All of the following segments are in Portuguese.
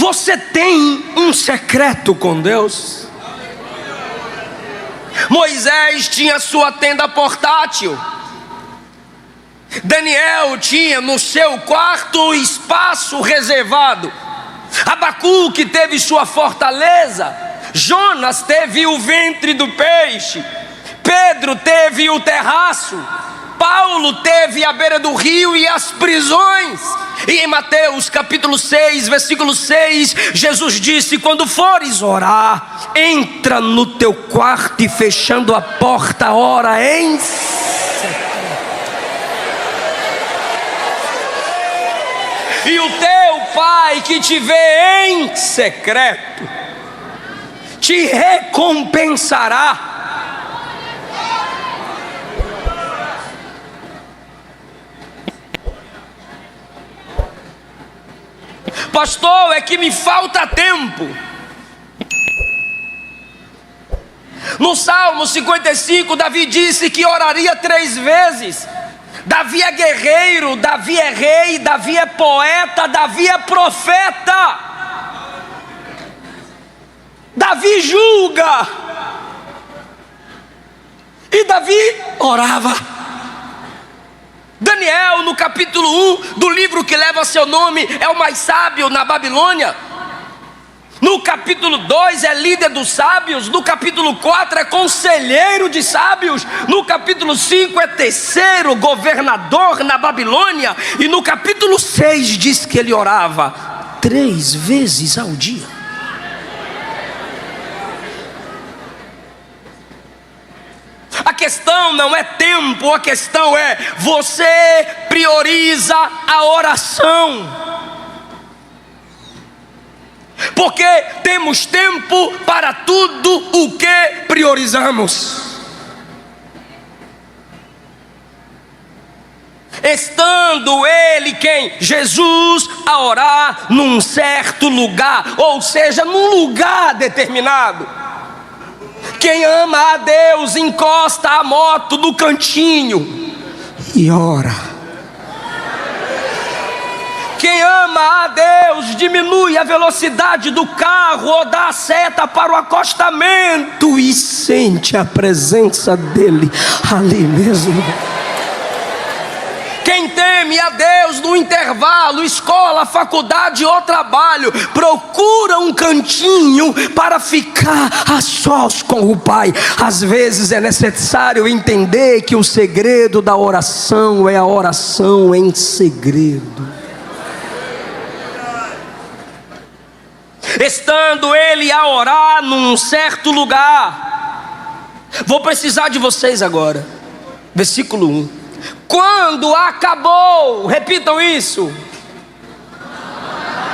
Você tem um secreto com Deus? Moisés tinha sua tenda portátil. Daniel tinha no seu quarto espaço reservado. Abacuque teve sua fortaleza. Jonas teve o ventre do peixe. Pedro teve o terraço. Paulo teve a beira do rio e as prisões. E em Mateus capítulo 6, versículo 6, Jesus disse: quando fores orar, entra no teu quarto e fechando a porta, ora em secreto. E o teu Pai que te vê em secreto te recompensará. Pastor, é que me falta tempo. No Salmo 55, Davi disse que oraria 3 vezes. Davi é guerreiro, Davi é rei, Davi é poeta, Davi é profeta. Davi julga. E Davi orava. Daniel, no capítulo 1 do livro que leva seu nome, é o mais sábio na Babilônia. No capítulo 2 é líder dos sábios. No capítulo 4 é conselheiro de sábios. No capítulo 5 é terceiro governador na Babilônia. E no capítulo 6 diz que ele orava 3 vezes ao dia. A questão não é tempo, a questão é: você prioriza a oração. Porque temos tempo para tudo o que priorizamos. Estando ele, quem? Jesus, a orar num certo lugar, ou seja, num lugar determinado. Quem ama a Deus encosta a moto no cantinho e ora. Quem ama a Deus diminui a velocidade do carro ou dá a seta para o acostamento e sente a presença dele ali mesmo. Quem teme a Deus no intervalo, escola, faculdade ou trabalho, procura um cantinho para ficar a sós com o Pai. Às vezes é necessário entender que o segredo da oração é a oração em segredo. Estando ele a orar num certo lugar. Vou precisar de vocês agora. Versículo 1. Quando acabou, repitam isso.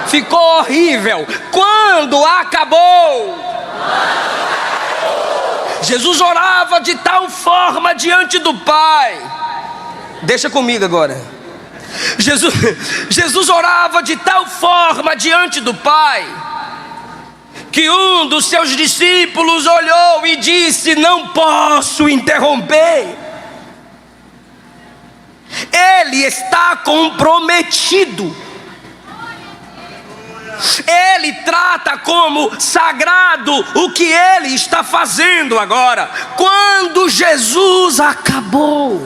Ficou horrível. Quando acabou. Jesus orava de tal forma diante do Pai. Deixa comigo agora. Jesus orava de tal forma diante do Pai, que um dos seus discípulos olhou e disse: não posso interromper. Ele está comprometido. Ele trata como sagrado o que ele está fazendo agora. Quando Jesus acabou,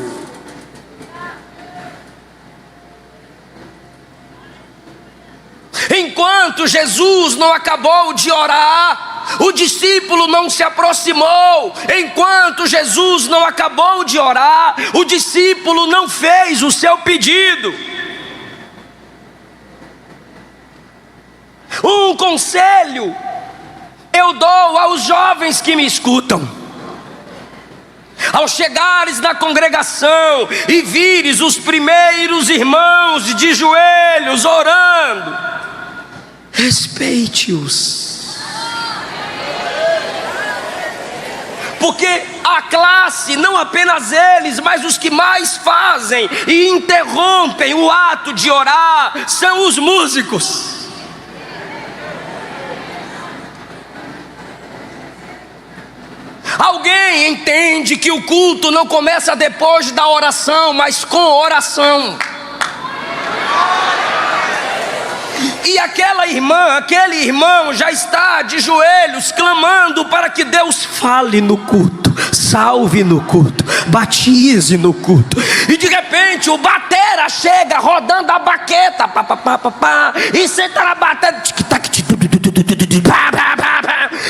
enquanto Jesus não acabou de orar, o discípulo não se aproximou. Enquanto Jesus não acabou de orar, o discípulo não fez o seu pedido. Um conselho eu dou aos jovens que me escutam: ao chegares na congregação e vires os primeiros irmãos de joelhos orando, respeite-os. Porque a classe, não apenas eles, mas os que mais fazem e interrompem o ato de orar, são os músicos. Alguém entende que o culto não começa depois da oração, mas com oração. E aquela irmã, aquele irmão já está de joelhos clamando para que Deus fale no culto, salve no culto, batize no culto. E de repente o batera chega rodando a baqueta, pá, pá, pá, pá, pá, e senta na bateria,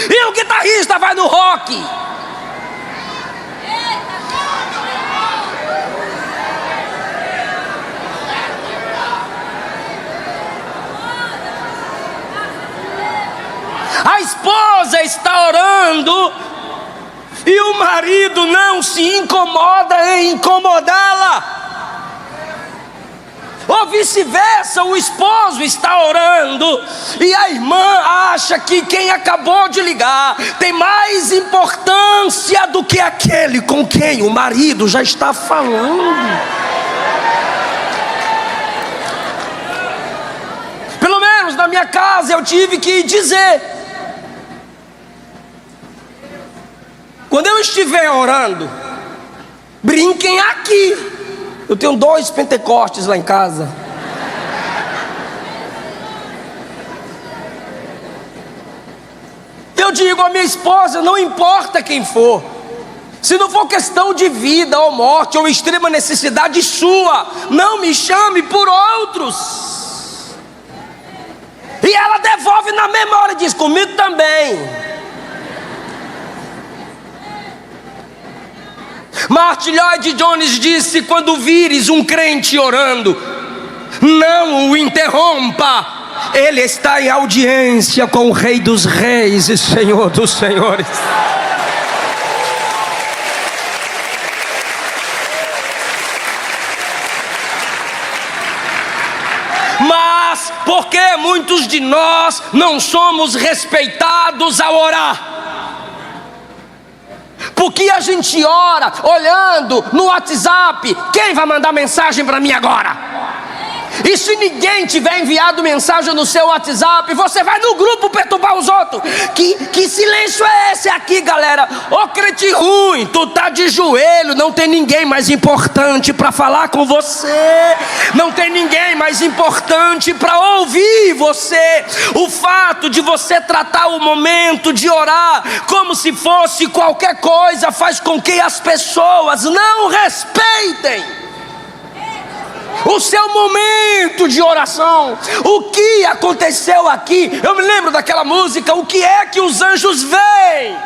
e o guitarrista vai no rock. A esposa está orando e o marido não se incomoda em incomodá-la. Ou vice-versa, o esposo está orando e a irmã acha que quem acabou de ligar tem mais importância do que aquele com quem o marido já está falando. Pelo menos na minha casa eu tive que dizer: quando eu estiver orando, brinquem aqui. Eu tenho 2 pentecostes lá em casa. Eu digo à minha esposa: não importa quem for, se não for questão de vida ou morte ou extrema necessidade sua, não me chame por outros. E ela devolve na memória e diz: comigo também. Martin Lloyd Jones disse: quando vires um crente orando, não o interrompa, ele está em audiência com o Rei dos Reis e Senhor dos Senhores. Mas por que muitos de nós não somos respeitados ao orar? Porque a gente ora olhando no WhatsApp: quem vai mandar mensagem para mim agora? E se ninguém tiver enviado mensagem no seu WhatsApp, você vai no grupo perturbar os outros. Que silêncio é esse aqui, galera? Ô crente ruim, tu tá de joelho, não tem ninguém mais importante para falar com você, não tem ninguém mais importante para ouvir você. O fato de você tratar o momento de orar como se fosse qualquer coisa faz com que as pessoas não respeitem o seu momento de oração. O que aconteceu aqui? Eu me lembro daquela música: o que é que os anjos veem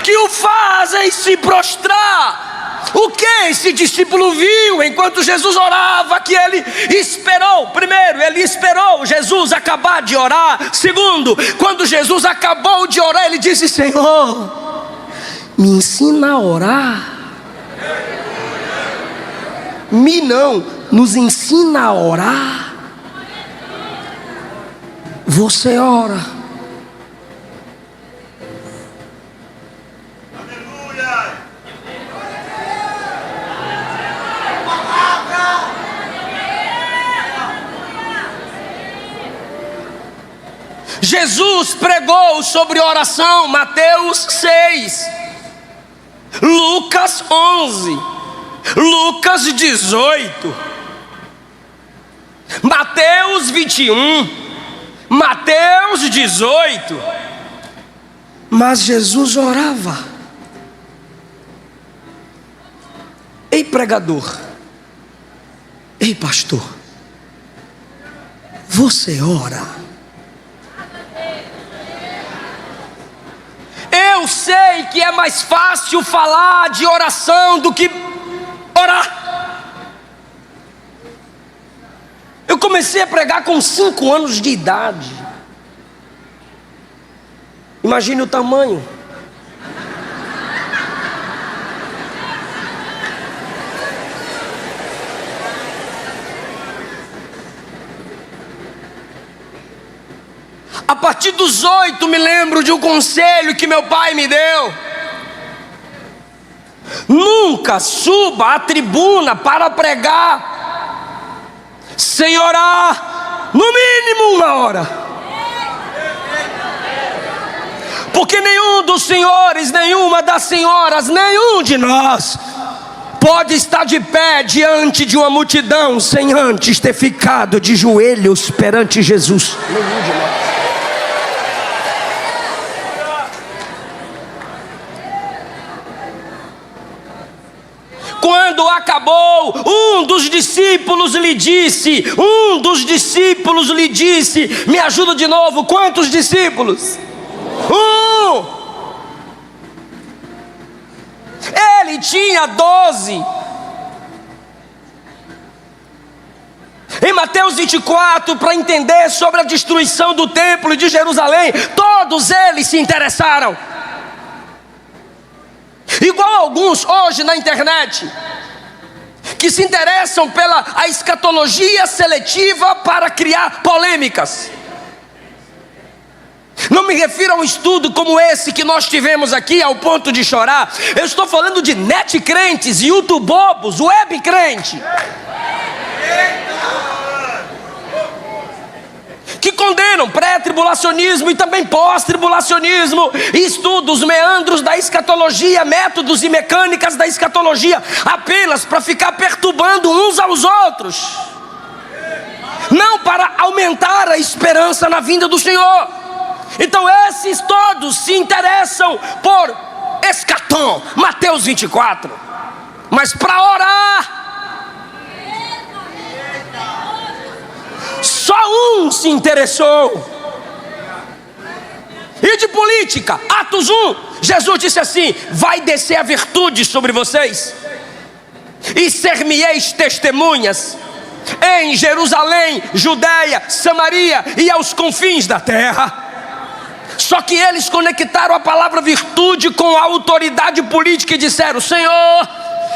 que o fazem se prostrar? O que esse discípulo viu enquanto Jesus orava? Que ele esperou. Primeiro, ele esperou Jesus acabar de orar. Segundo, quando Jesus acabou de orar, ele disse: Senhor, me ensina a orar. Nos ensina a orar. Você ora. Aleluia. Jesus pregou sobre oração, Mateus 6, Lucas 11, Lucas 18, Mateus 21, Mateus 18. Mas Jesus orava. Ei pregador, ei pastor, você ora? Eu sei que é mais fácil falar de oração do que orar. Eu comecei a pregar com 5 anos de idade. Imagine o tamanho. A partir dos 8 me lembro de um conselho que meu pai me deu: nunca suba à tribuna para pregar sem orar no mínimo 1 hora. Porque nenhum dos senhores, nenhuma das senhoras, nenhum de nós pode estar de pé diante de uma multidão sem antes ter ficado de joelhos perante Jesus. Nenhum de nós. Quando acabou, um dos discípulos lhe disse, me ajuda de novo, quantos discípulos? Ele tinha 12. Em Mateus 24, para entender sobre a destruição do templo de Jerusalém, todos eles se interessaram. Igual alguns hoje na internet, que se interessam pela a escatologia seletiva para criar polêmicas. Não me refiro a um estudo como esse que nós tivemos aqui, ao ponto de chorar. Eu estou falando de net crentes, YouTube bobos, web crente, que condenam pré-tribulacionismo e também pós-tribulacionismo, e estudam os meandros da escatologia, métodos e mecânicas da escatologia, apenas para ficar perturbando uns aos outros, não para aumentar a esperança na vinda do Senhor. Então esses todos se interessam por escatom, Mateus 24, mas para orar, só um se interessou. E de política, Atos 1, Jesus disse assim: vai descer a virtude sobre vocês, e ser-me-eis testemunhas em Jerusalém, Judeia, Samaria e aos confins da terra. Só que eles conectaram a palavra virtude com a autoridade política e disseram: Senhor,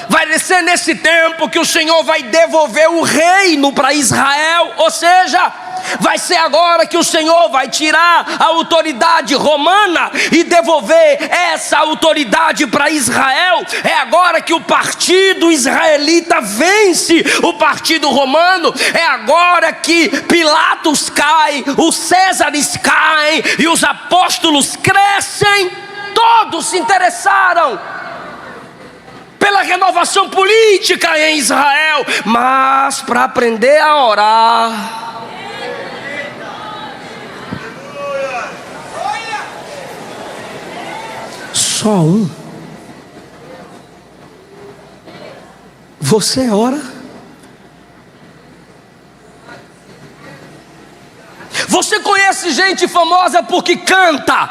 vai ser nesse tempo que o Senhor vai devolver o reino para Israel. Ou seja, vai ser agora que o Senhor vai tirar a autoridade romana e devolver essa autoridade para Israel. É agora que o partido israelita vence o partido romano. É agora que Pilatos cai, os Césares caem e os apóstolos crescem. Todos se interessaram pela renovação política em Israel, mas para aprender a orar, só um. Você ora? Você conhece gente famosa porque canta?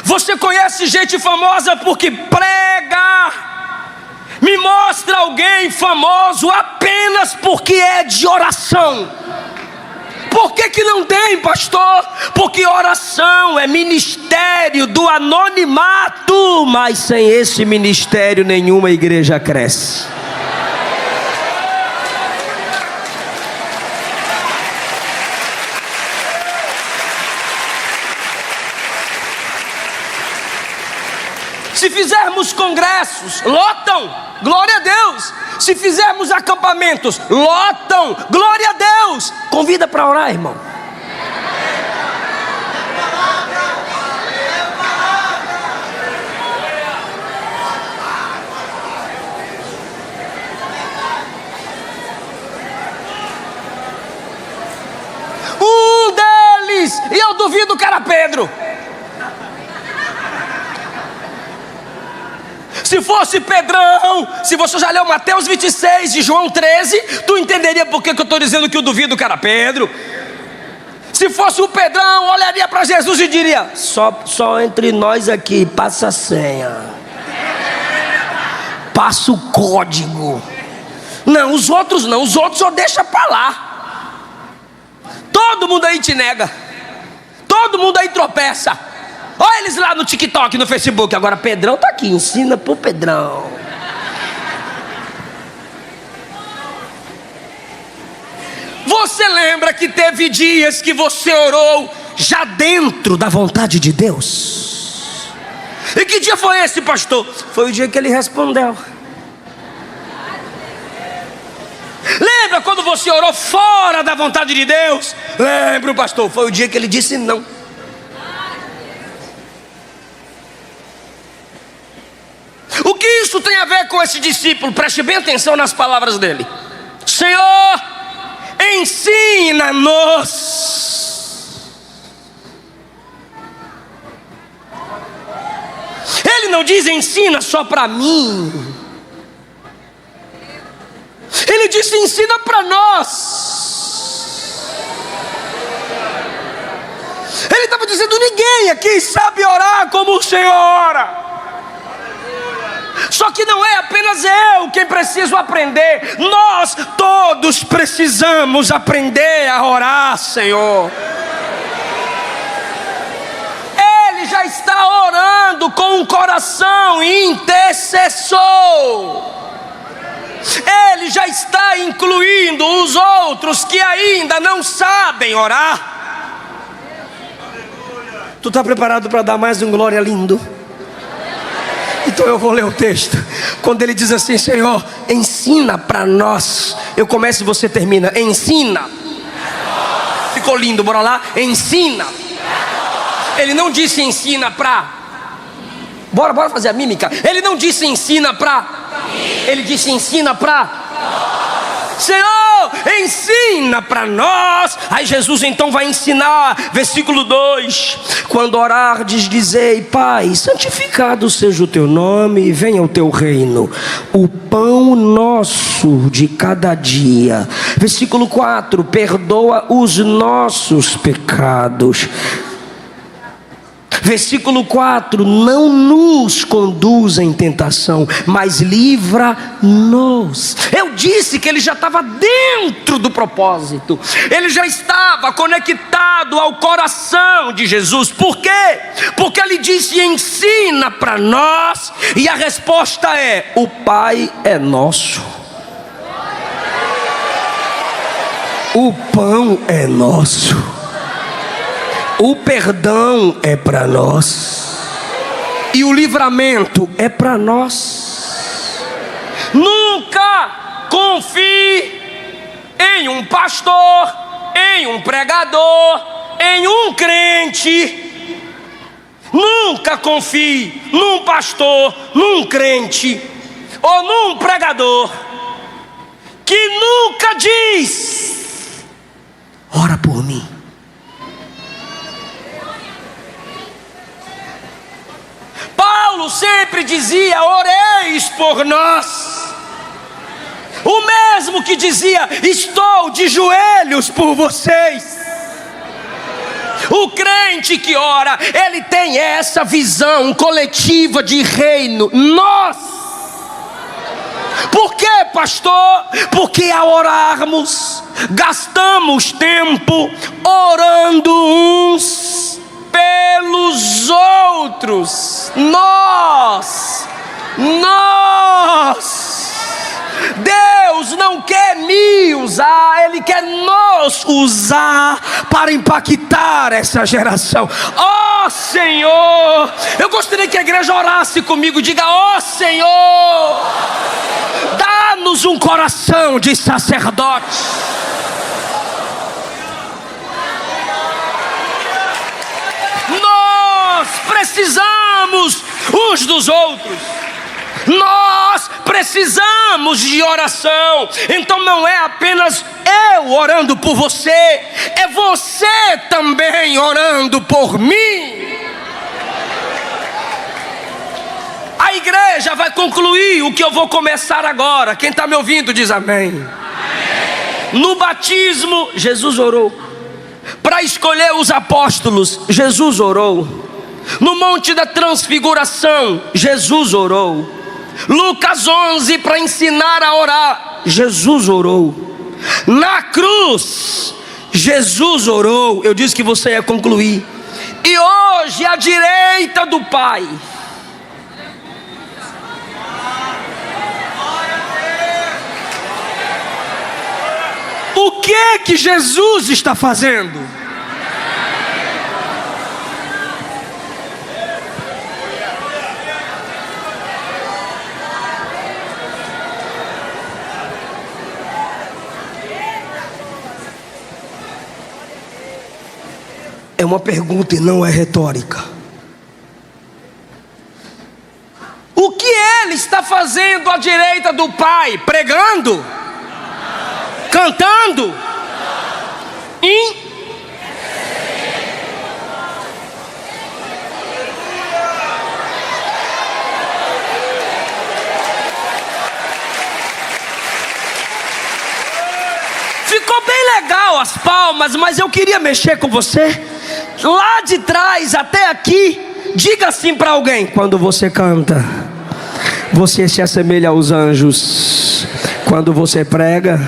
Você conhece gente famosa porque prega? Me mostra alguém famoso apenas porque é de oração. Por que não tem, pastor? Porque oração é ministério do anonimato, mas sem esse ministério nenhuma igreja cresce. Se fizermos congressos, lotam, glória a Deus. Se fizermos acampamentos, lotam, glória a Deus. Convida para orar, irmão. Um deles, e eu duvido que era Pedro. Se fosse Pedrão, se você já leu Mateus 26 e João 13, tu entenderia por que eu estou dizendo que eu duvido que era Pedro. Se fosse o Pedrão, olharia para Jesus e diria: só entre nós aqui, passa a senha, passa o código. Não, os outros não, os outros só deixa para lá. Todo mundo aí te nega, todo mundo aí tropeça. Olha eles lá no TikTok, no Facebook. Agora Pedrão está aqui, ensina pro Pedrão. Você lembra que teve dias que você orou já dentro da vontade de Deus? E que dia foi esse, pastor? Foi o dia que ele respondeu. Lembra quando você orou fora da vontade de Deus? Lembra, pastor? Foi o dia que ele disse não. O que isso tem a ver com esse discípulo, preste bem atenção nas palavras dele: Senhor, ensina-nos. Ele não diz ensina só para mim. Ele disse ensina para nós. Ele estava dizendo ninguém aqui sabe orar como o Senhor ora. Só que não é apenas eu quem preciso aprender. Nós todos precisamos aprender a orar, Senhor. Ele já está orando com um coração intercessor. Ele já está incluindo os outros que ainda não sabem orar. Tu está preparado para dar mais um glória lindo? Então eu vou ler o texto. Quando ele diz assim: Senhor, ensina para nós. Eu começo e você termina. Ensina. Ficou lindo, bora lá. Ensina. Ele não disse ensina para. Bora fazer a mímica. Ele não disse ensina para. Ele disse ensina para. Senhor, ensina para nós. Aí Jesus então vai ensinar, versículo 2: quando orardes, dizei: Pai, santificado seja o teu nome, venha o teu reino, o pão nosso de cada dia. Versículo 4: perdoa os nossos pecados. Versículo 4: não nos conduza em tentação, mas livra-nos. Eu disse que ele já estava dentro do propósito. Ele já estava conectado ao coração de Jesus. Por quê? Porque ele disse ensina para nós. E a resposta é: o Pai é nosso, o pão é nosso, o perdão é para nós e o livramento é para nós. Nunca confie em um pastor, em um pregador, em um crente. Nunca confie num pastor, num crente ou num pregador que nunca diz: ora por mim. Paulo sempre dizia: oreis por nós. O mesmo que dizia: estou de joelhos por vocês. O crente que ora, ele tem essa visão coletiva de reino. Nós. Por quê, pastor? Porque ao orarmos, gastamos tempo orando uns pelos outros. Nós. Deus não quer me usar, Ele quer nos usar para impactar essa geração. Ó Senhor, eu gostaria que a igreja orasse comigo. Diga: ó Senhor, dá-nos um coração de sacerdote. Nós precisamos uns dos outros. Nós precisamos de oração. Então não é apenas eu orando por você, é você também orando por mim. A igreja vai concluir o que eu vou começar agora. Quem está me ouvindo diz amém. Amém. No batismo, Jesus orou. Para escolher os apóstolos, Jesus orou. No Monte da Transfiguração, Jesus orou. Lucas 11, para ensinar a orar, Jesus orou. Na cruz, Jesus orou. Eu disse que você ia concluir. E hoje, à direita do Pai, o que Jesus está fazendo? É uma pergunta e não é retórica. O que Ele está fazendo fazendo à direita do Pai? Pregando? Cantando? Ficou bem legal as palmas, mas eu queria mexer com você. Lá de trás até aqui, diga assim para alguém: quando você canta, você se assemelha aos anjos. Quando você prega,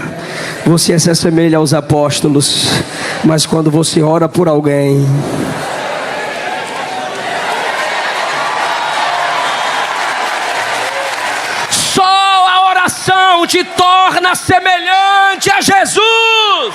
você se assemelha aos apóstolos. Mas quando você ora por alguém, só a oração te torna semelhante a Jesus.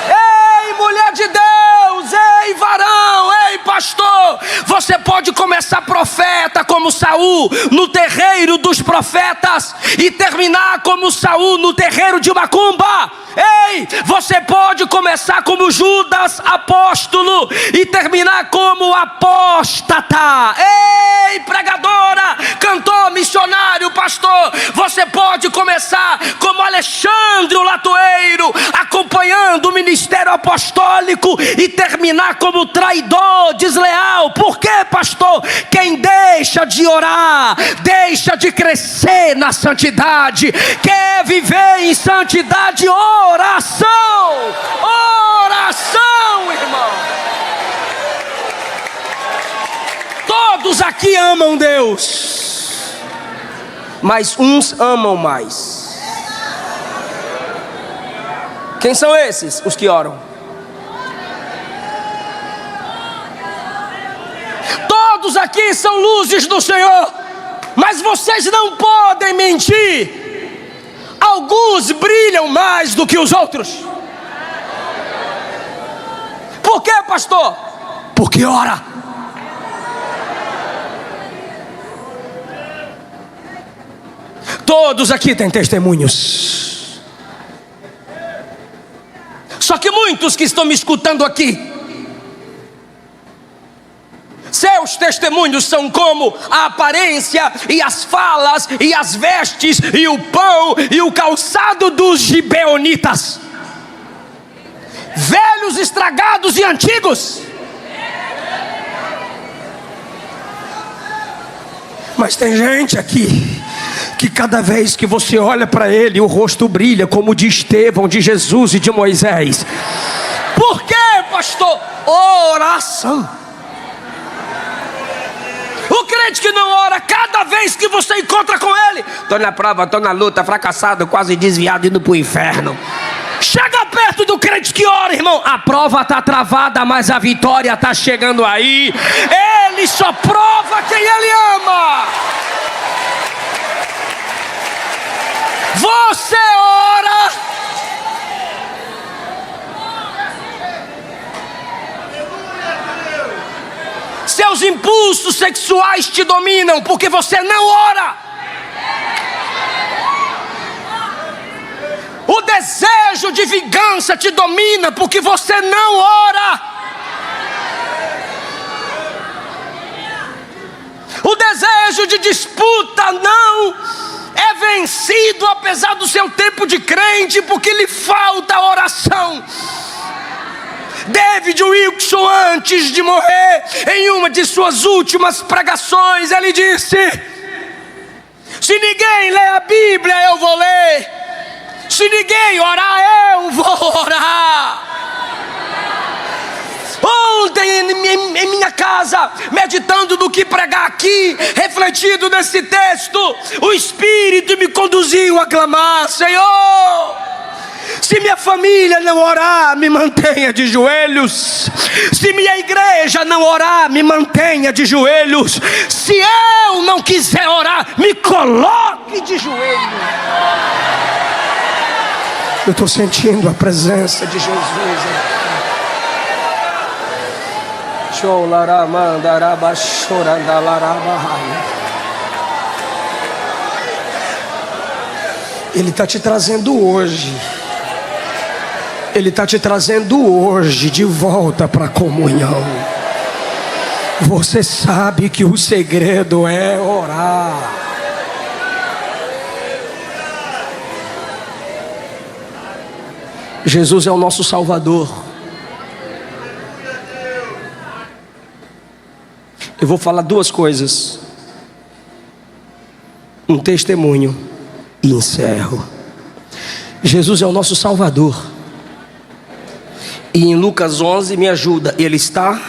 Ei, mulher de Deus, ei, varão, ei, pastor, você pode começar profeta como Saul no terreiro dos profetas e terminar como Saul no terreiro de macumba. Ei, você pode começar como Judas apóstolo e terminar como apóstata. Ei, pregadora, cantor, missionário, pastor, você pode começar como Alexandre o latoeiro, acompanhando o ministério apostólico, e terminar como traidor, desleal. Por quê, pastor? Quem deixa de orar, deixa de crescer na santidade. Quer viver em santidade? Oração, oração, irmão. Todos aqui amam Deus, mas uns amam mais. Quem são esses? Os que oram. Todos aqui são luzes do Senhor, mas vocês não podem mentir. Alguns brilham mais do que os outros. Por quê, pastor? Porque ora. Todos aqui têm testemunhos. Só que muitos que estão me escutando aqui, seus testemunhos são como a aparência e as falas e as vestes e o pão e o calçado dos gibeonitas, velhos, estragados e antigos. Mas tem gente aqui que cada vez que você olha para ele, o rosto brilha, como de Estevão, de Jesus e de Moisés. Por quê, pastor? Oração. O crente que não ora, cada vez que você encontra com ele: estou na prova, estou na luta, fracassado, quase desviado, indo para o inferno. Chega perto do crente que ora, irmão. A prova está travada, mas a vitória está chegando aí. Ele só prova quem ele ama. Você ora, seus impulsos sexuais te dominam porque você não ora. O desejo de vingança te domina porque você não ora. O desejo de disputa não é vencido, apesar do seu tempo de crente, porque lhe falta oração. David Wilkerson, antes de morrer, em uma de suas últimas pregações, ele disse: se ninguém lê a Bíblia, eu vou ler. Se ninguém orar, eu vou orar. Ontem em minha casa, meditando no que pregar aqui, refletindo nesse texto, o Espírito me conduziu a clamar: Senhor, se minha família não orar, me mantenha de joelhos. Se minha igreja não orar, me mantenha de joelhos. Se eu não quiser orar, me coloque de joelhos. Eu estou sentindo a presença de Jesus. Ele está te trazendo hoje. Ele está te trazendo hoje de volta para a comunhão. Você sabe que o segredo é orar. Jesus é o nosso Salvador. Eu vou falar duas coisas, um testemunho e encerro. Jesus é o nosso Salvador. E em Lucas 11, me ajuda, ele está?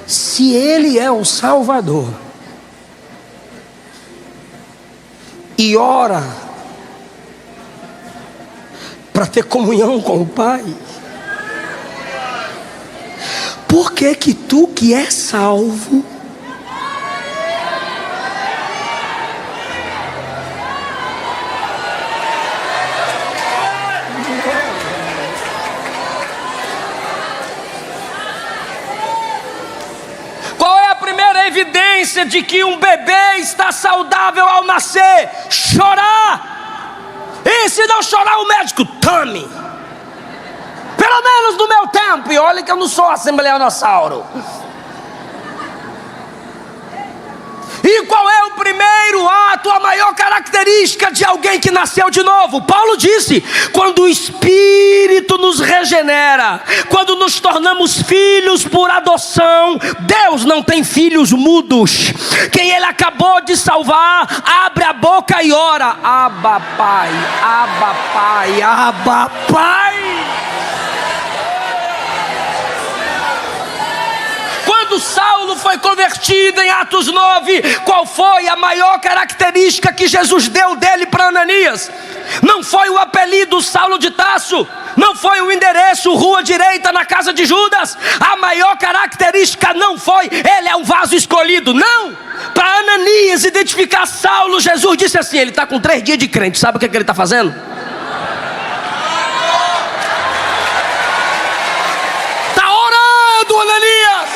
Se ele é o Salvador e ora para ter comunhão com o Pai, por que que tu que é salvo evidência de que um bebê está saudável ao nascer? Chorar. E se não chorar, o médico tome. Pelo menos no meu tempo. E olha que eu não sou assembleanossauro. E qual é o primeiro ato, a maior característica de alguém que nasceu de novo? Paulo disse: quando o Espírito nos regenera, quando nos tornamos filhos por adoção. Deus não tem filhos mudos. Quem Ele acabou de salvar, abre a boca e ora: Abba Pai, Abba Pai, Abba Pai. Quando Saulo foi convertido em Atos 9, qual foi a maior característica que Jesus deu dele para Ananias? Não foi o apelido Saulo de Tarso, não foi o endereço Rua Direita na casa de Judas. A maior característica não foi ele é um vaso escolhido, não. Para Ananias identificar Saulo, Jesus disse assim: ele está com 3 dias de crente. Sabe o que ele está fazendo? Está orando, Ananias.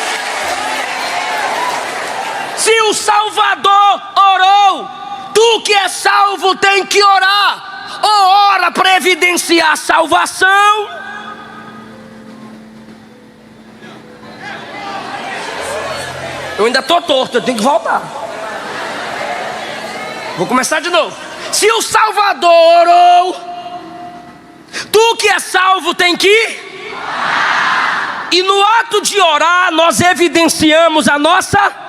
Se o Salvador orou, tu que é salvo tem que orar. Ou ora para evidenciar a salvação, eu ainda estou torto, eu tenho que voltar. Vou começar de novo. Se o Salvador orou, tu que é salvo tem que. E no ato de orar, nós evidenciamos a nossa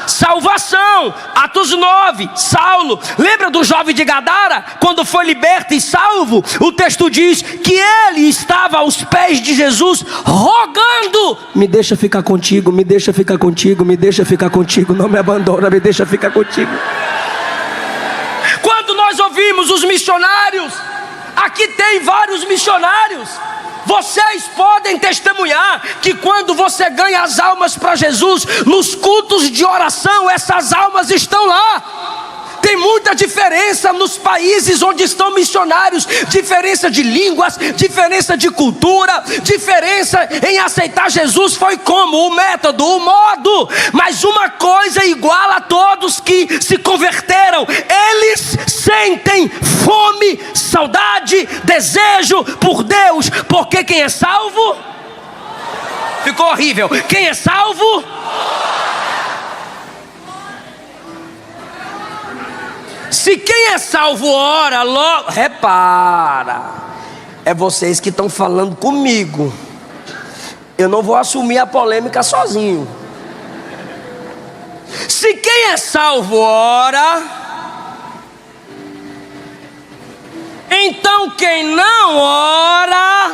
salvação. Atos 9, Saulo, lembra do jovem de Gadara? Quando foi liberto e salvo, o texto diz que ele estava aos pés de Jesus rogando: me deixa ficar contigo, me deixa ficar contigo, me deixa ficar contigo, não me abandona, me deixa ficar contigo. Quando nós ouvimos os missionários, aqui tem vários missionários. Vocês podem testemunhar que quando você ganha as almas para Jesus, nos cultos de oração, essas almas estão lá. Tem muita diferença nos países onde estão missionários. Diferença de línguas, diferença de cultura, diferença em aceitar Jesus. Foi como? O método, o modo. Mas uma coisa iguala a todos que se converteram: eles sentem fome, saudade, desejo por Deus. Porque quem é salvo? Ficou horrível. Quem é salvo? Se quem é salvo ora logo, repara, é vocês que estão falando comigo. Eu não vou assumir a polêmica sozinho. Se quem é salvo ora, então quem não ora,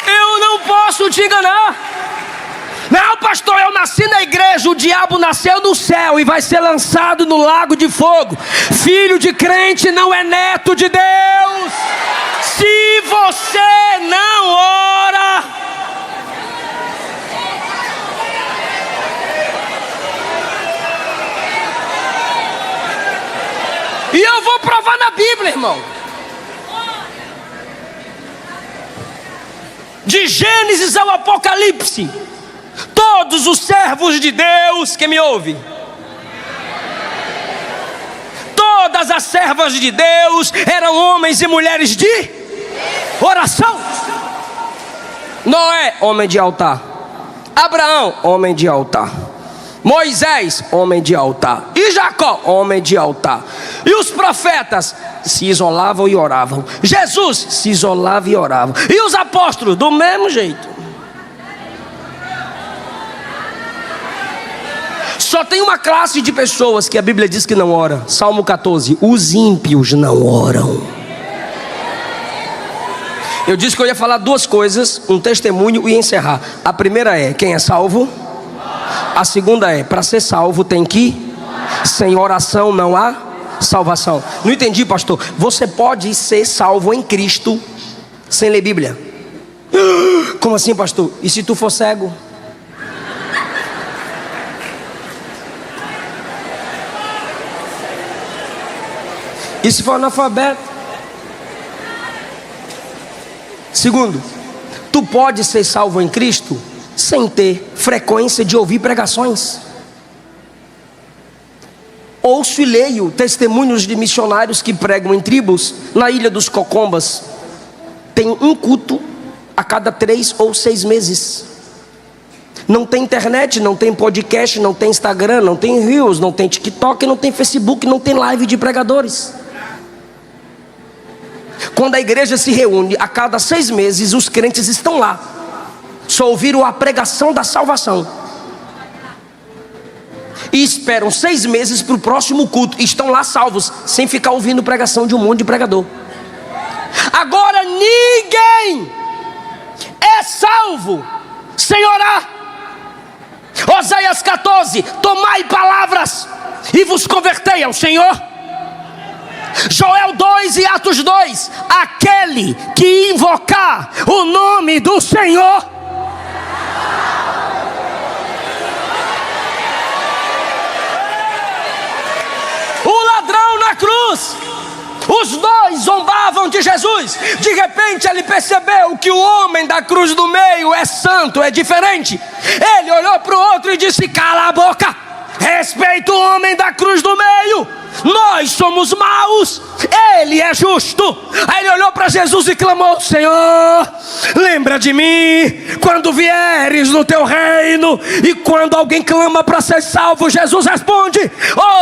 eu não posso te enganar. Não, pastor, eu nasci na igreja, o diabo nasceu no céu e vai ser lançado no lago de fogo. Filho de crente não é neto de Deus. Se você não ora, e eu vou provar na Bíblia, irmão. De Gênesis ao Apocalipse, todos os servos de Deus, que me ouve, Todas as servas de Deus eram homens e mulheres de oração. Noé, homem de altar. Abraão, homem de altar. Moisés, homem de altar. E Jacó, homem de altar. E os profetas se isolavam e oravam. Jesus se isolava e orava. E os apóstolos, do mesmo jeito. Só tem uma classe de pessoas que a Bíblia diz que não ora. Salmo 14, os ímpios não oram. Eu disse que eu ia falar duas coisas, um testemunho e encerrar. A primeira é, quem é salvo? A segunda é, para ser salvo tem que, sem oração não há salvação. Não entendi, pastor. Você pode ser salvo em Cristo sem ler Bíblia. Como assim, pastor? E se tu for cego? E se for analfabeto? Segundo, tu pode ser salvo em Cristo sem ter frequência de ouvir pregações. Ouço e leio testemunhos de missionários que pregam em tribos na Ilha dos Cocombas. Tem um culto a cada 3 ou 6 meses. Não tem internet, não tem podcast, não tem Instagram, não tem Reels, não tem TikTok, não tem Facebook, não tem live de pregadores. Quando a igreja se reúne a cada 6 meses, os crentes estão lá. Só ouviram a pregação da salvação. E esperam 6 meses para o próximo culto. Estão lá salvos, sem ficar ouvindo pregação de um monte de pregador. Agora ninguém é salvo sem orar. Oséias 14, tomai palavras e vos convertei ao Senhor. Joel 2 e Atos 2, aquele que invocar o nome do Senhor. O ladrão na cruz, os dois zombavam de Jesus. De repente ele percebeu que o homem da cruz do meio é santo, é diferente. Ele olhou para o outro e disse: cala a boca, respeita o homem da cruz do meio. Nós somos maus, ele é justo. Aí ele olhou para Jesus e clamou: Senhor, lembra de mim quando vieres no teu reino. E quando alguém clama para ser salvo, Jesus responde: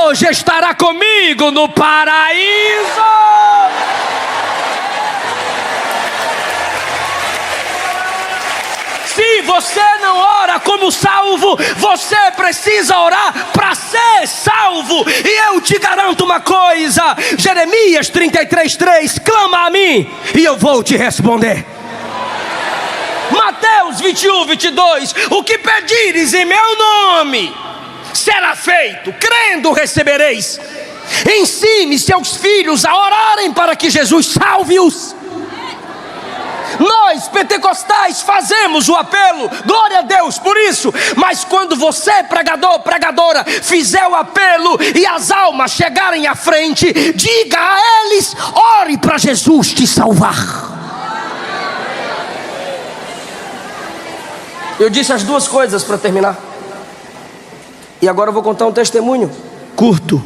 hoje estará comigo no paraíso. Se você não ora como salvo, você precisa orar para ser salvo. E eu te garanto uma coisa, Jeremias 33:3, clama a mim e eu vou te responder. Mateus 21:22, o que pedires em meu nome será feito, crendo recebereis. Ensine seus filhos a orarem para que Jesus salve-os. Nós pentecostais fazemos o apelo, glória a Deus por isso. Mas quando você, pregador, pregadora, fizer o apelo e as almas chegarem à frente, diga a eles: ore para Jesus te salvar. Eu disse as duas coisas para terminar. E agora eu vou contar um testemunho curto.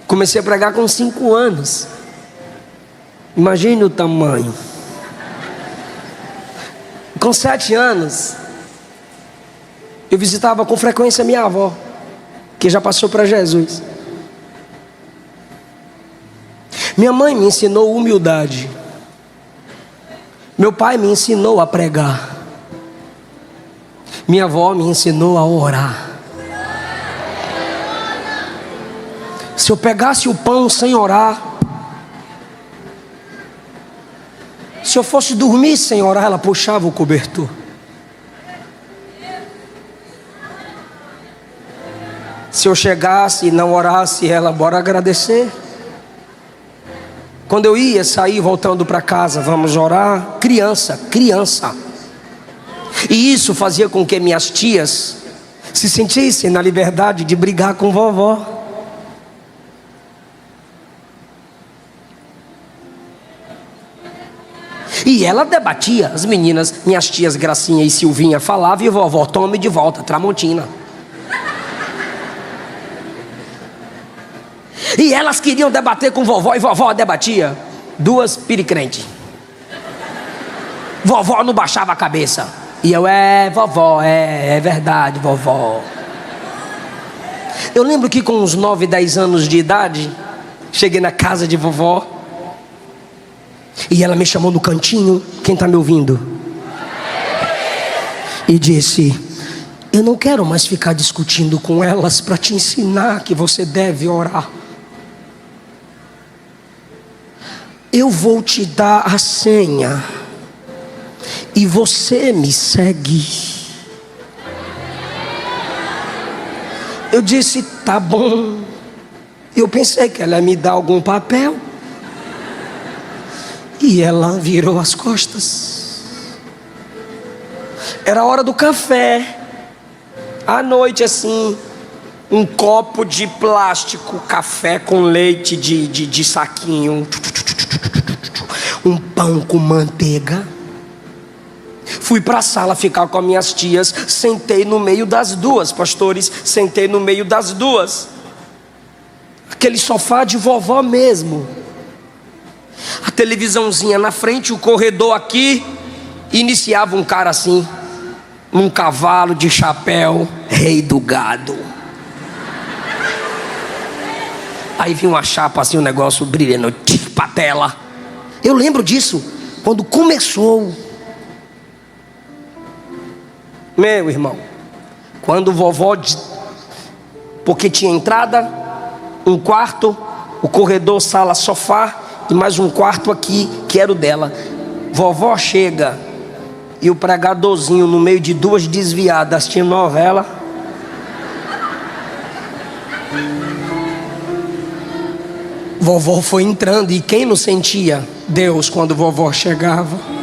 Comecei a pregar com 5 anos. Imagine o tamanho. Com 7 anos, eu visitava com frequência minha avó, que já passou para Jesus. Minha mãe me ensinou humildade. Meu pai me ensinou a pregar. Minha avó me ensinou a orar. Se eu pegasse o pão sem orar, se eu fosse dormir sem orar, ela puxava o cobertor. Se eu chegasse e não orasse, ela: bora agradecer. Quando eu ia sair voltando para casa: vamos orar. Criança. E isso fazia com que minhas tias se sentissem na liberdade de brigar com vovó. E ela debatia. As meninas, minhas tias Gracinha e Silvinha, falavam e vovó: tome de volta, Tramontina. E elas queriam debater com vovó, e vovó debatia. Duas piricrentes. Vovó não baixava a cabeça. E eu, vovó, é verdade, vovó. Eu lembro que com uns 9, 10 anos de idade, cheguei na casa de vovó. E ela me chamou no cantinho, quem está me ouvindo? E disse: eu não quero mais ficar discutindo com elas para te ensinar que você deve orar. Eu vou te dar a senha e você me segue. Eu disse: tá bom. Eu pensei que ela ia me dar algum papel. E ela virou as costas. Era a hora do café. À noite assim, um copo de plástico, café com leite de saquinho, um pão com manteiga. Fui para a sala ficar com as minhas tias. Sentei no meio das duas, pastores. Sentei no meio das duas. Aquele sofá de vovó mesmo. A televisãozinha na frente, o corredor aqui. Iniciava um cara assim, num cavalo de chapéu, rei do gado. Aí vinha uma chapa assim, um negócio brilhando pra tela. Eu lembro disso, quando começou. Meu irmão, quando vovó, porque tinha entrada, um quarto, o corredor, sala, sofá, e mais um quarto aqui, que era o dela. Vovó chega, e o pregadorzinho no meio de duas desviadas, assistindo novela. Vovó foi entrando, e quem não sentia Deus quando vovó chegava?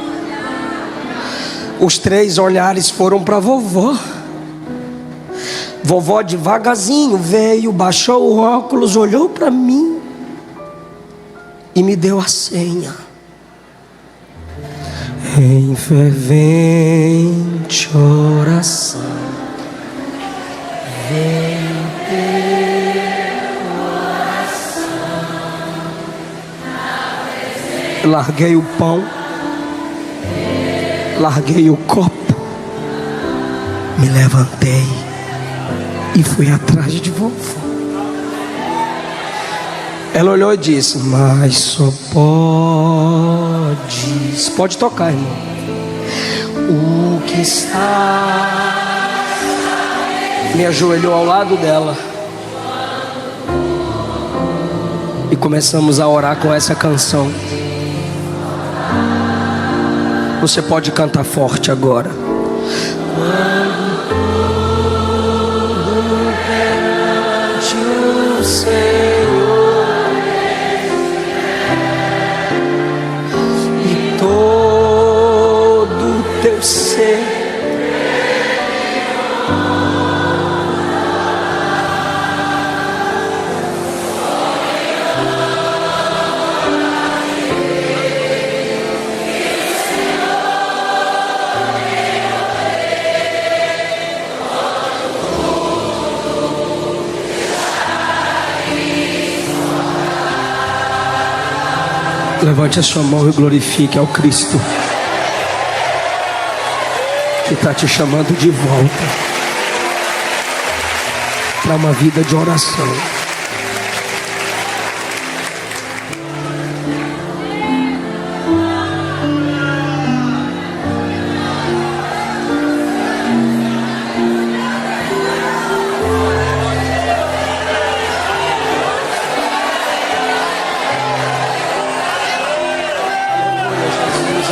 Os 3 olhares foram para vovó. Vovó devagarzinho veio, baixou o óculos, olhou para mim e me deu a senha. Em fervente oração, vem teu coração. Larguei o pão, larguei o copo, me levantei e fui atrás de vovó. Ela olhou e disse: mas só pode tocar, irmão. O que está. Me ajoelhou ao lado dela e começamos a orar com essa canção. Você pode cantar forte agora. Quando tudo perante o Senhor e todo teu ser levante a sua mão e glorifique ao Cristo que está te chamando de volta para uma vida de oração.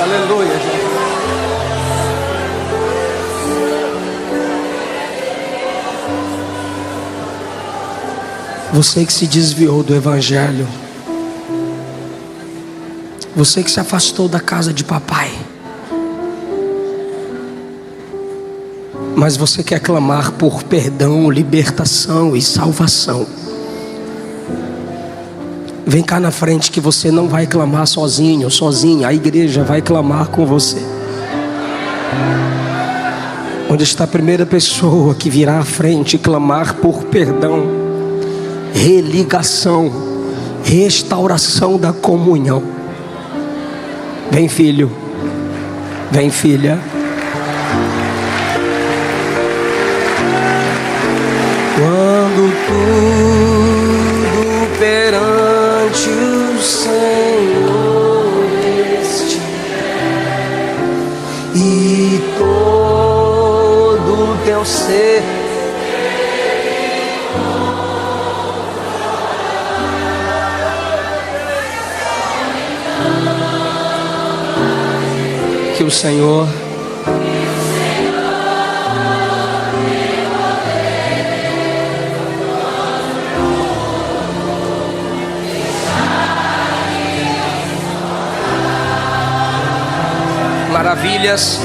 Aleluia, Jesus. Você que se desviou do Evangelho, você que se afastou da casa de papai, mas você quer clamar por perdão, libertação e salvação. Vem cá na frente que você não vai clamar sozinho, sozinha. A igreja vai clamar com você. Onde está a primeira pessoa que virá à frente e clamar por perdão, religação, restauração da comunhão. Vem, filho, vem, filha. Quando tudo perante o Senhor estiver e todo o teu ser que o Senhor maravilhas.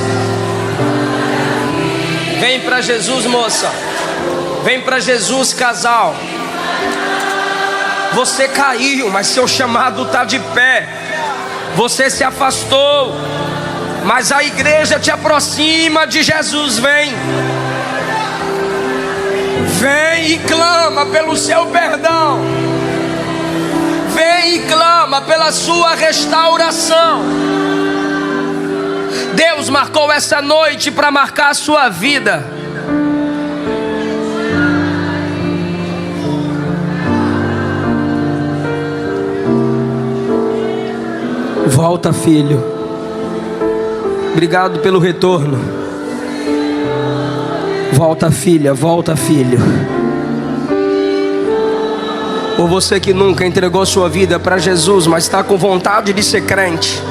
Vem para Jesus, moça. Vem para Jesus, casal. Você caiu, mas seu chamado está de pé. Você se afastou, mas a igreja te aproxima de Jesus. Vem, vem e clama pelo seu perdão. Vem e clama pela sua restauração. Deus marcou essa noite para marcar a sua vida. Volta, filho. Obrigado pelo retorno. Volta, filha, volta, filho. Ou você que nunca entregou sua vida para Jesus, mas está com vontade de ser crente,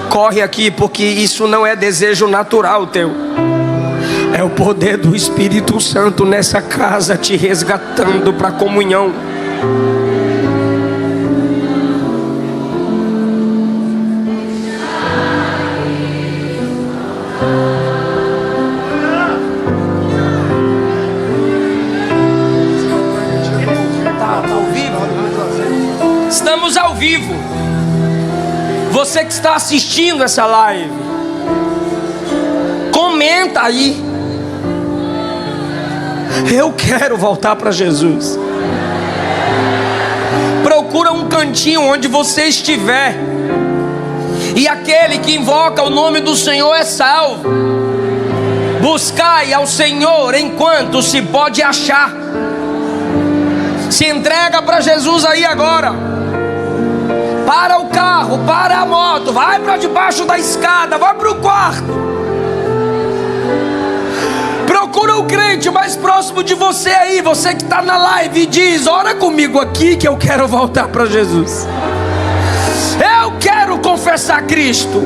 corre aqui, porque isso não é desejo natural teu. É o poder do Espírito Santo nessa casa te resgatando para a comunhão. Estamos ao vivo. Você que está assistindo essa live, comenta aí: eu quero voltar para Jesus. Procura um cantinho onde você estiver, e aquele que invoca o nome do Senhor é salvo. Buscai ao Senhor enquanto se pode achar. Se entrega para Jesus aí agora. Para o carro, para a moto, vai para debaixo da escada, vai para o quarto. Procura o crente mais próximo de você aí, você que está na live, e diz: ora comigo aqui que eu quero voltar para Jesus. Eu quero confessar Cristo.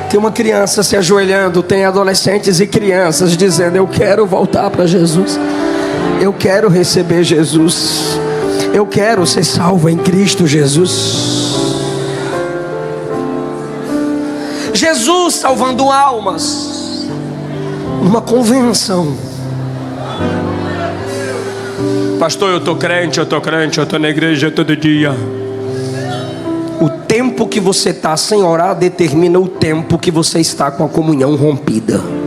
Tem uma criança se ajoelhando, tem adolescentes e crianças dizendo: eu quero voltar para Jesus. Eu quero receber Jesus. Eu quero ser salvo em Cristo Jesus. Jesus salvando almas numa convenção. Pastor, eu tô crente, eu tô na igreja todo dia. O tempo que você está sem orar determina o tempo que você está com a comunhão rompida.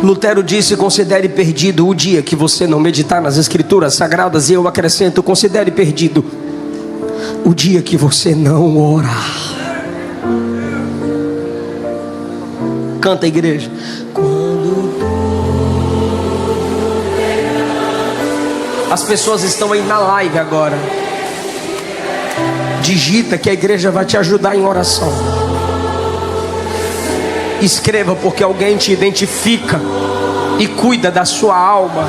Lutero disse: considere perdido o dia que você não meditar nas escrituras sagradas. E eu acrescento: considere perdido o dia que você não orar. Canta, igreja. As pessoas estão aí na live agora. Digita que a igreja vai te ajudar em oração. Escreva, porque alguém te identifica e cuida da sua alma.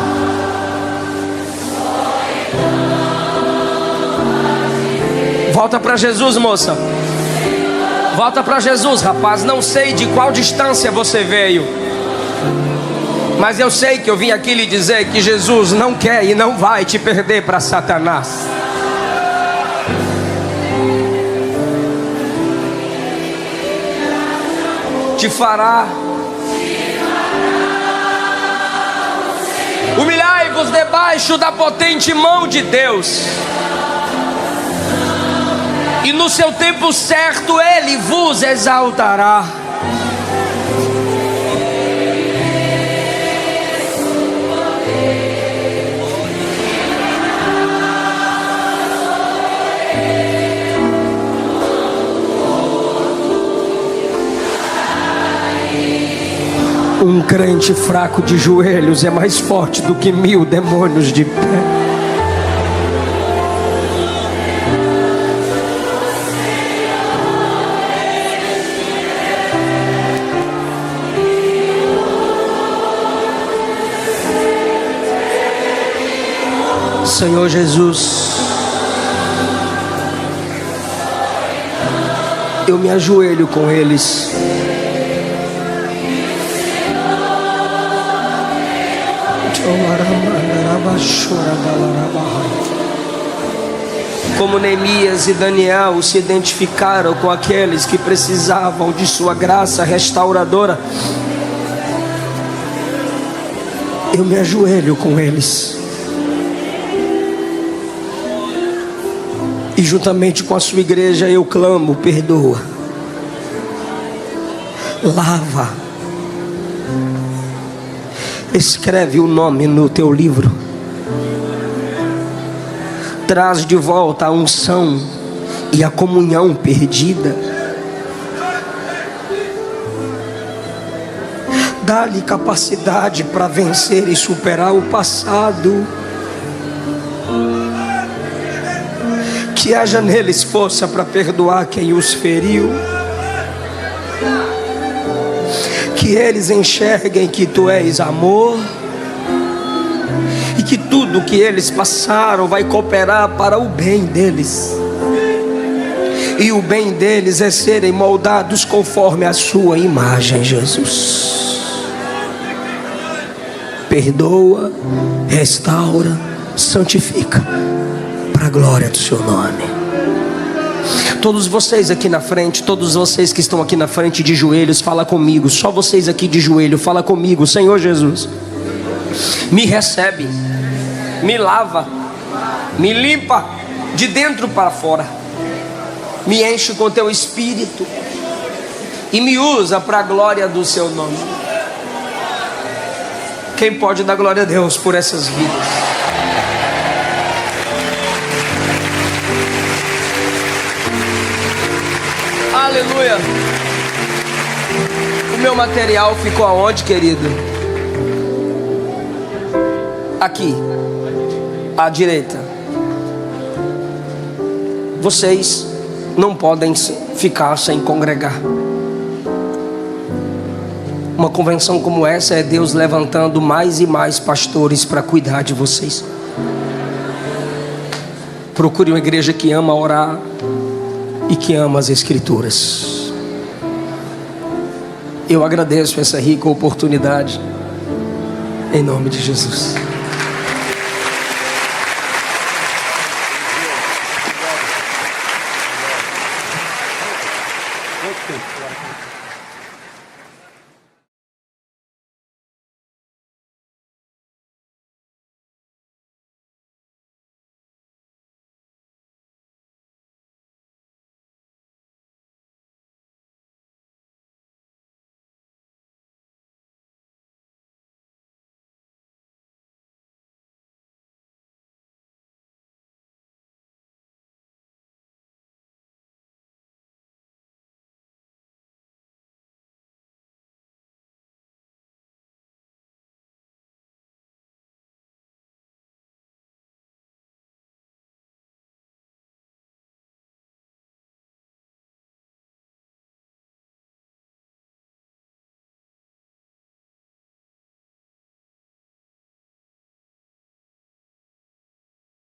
Volta para Jesus, moça. Volta para Jesus, rapaz. Não sei de qual distância você veio, mas eu sei que eu vim aqui lhe dizer que Jesus não quer e não vai te perder para Satanás. Te fará. Humilhai-vos debaixo debaixo da potente mão de Deus, e no seu tempo certo Ele vos exaltará. Um crente fraco de joelhos é mais forte do que 1000 demônios de pé. Senhor Jesus, eu me ajoelho com eles. Como Neemias e Daniel se identificaram com aqueles que precisavam de sua graça restauradora, eu me ajoelho com eles. E juntamente com a sua igreja eu clamo: perdoa, lava, escreve o nome no teu livro, traz de volta a unção e a comunhão perdida, dá-lhe capacidade para vencer e superar o passado, que haja neles força para perdoar quem os feriu, que eles enxerguem que tu és amor, e que tudo que eles passaram vai cooperar para o bem deles, e o bem deles é serem moldados conforme a sua imagem. Jesus, perdoa, restaura, santifica, para a glória do seu nome. Todos vocês aqui na frente, todos vocês que estão aqui na frente de joelhos, fala comigo. Só vocês aqui de joelho, fala comigo. Senhor Jesus, me recebe, me lava, me limpa de dentro para fora, me enche com teu Espírito e me usa para a glória do seu nome. Quem pode dar glória a Deus por essas vidas? Aleluia. O meu material ficou aonde, querido? Aqui, à direita. Vocês não podem ficar sem congregar. Uma convenção como essa é Deus levantando mais e mais pastores para cuidar de vocês. Procure uma igreja que ama orar e que ama as Escrituras. Eu agradeço essa rica oportunidade, em nome de Jesus.